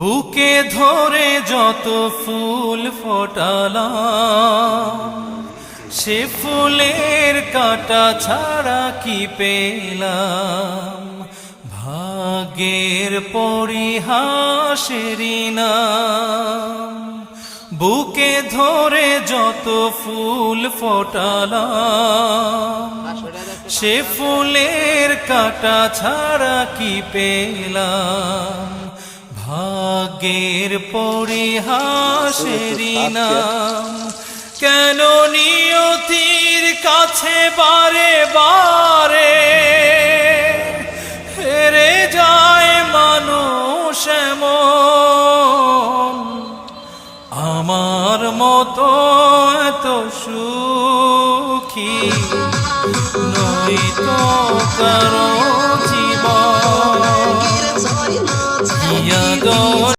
বুকে ধরে যত ফুল ফোটালাম, সে ফুলের কাঁটা ছাড়া কি পেলাম। ভাগ্যের পরিহাসেরই নাম। বুকে ধরে যত ফুল ফোটালাম, সে ফুলের কাঁটা ছাড়া কি পেলাম। ভাগ্যের পরিহাসেরই নাম। কেন নিয়তির কাছে বারে বারে হেরে যায় মানুষ এমন। আমার মতো এত সুখী নই তো কারো জীবন।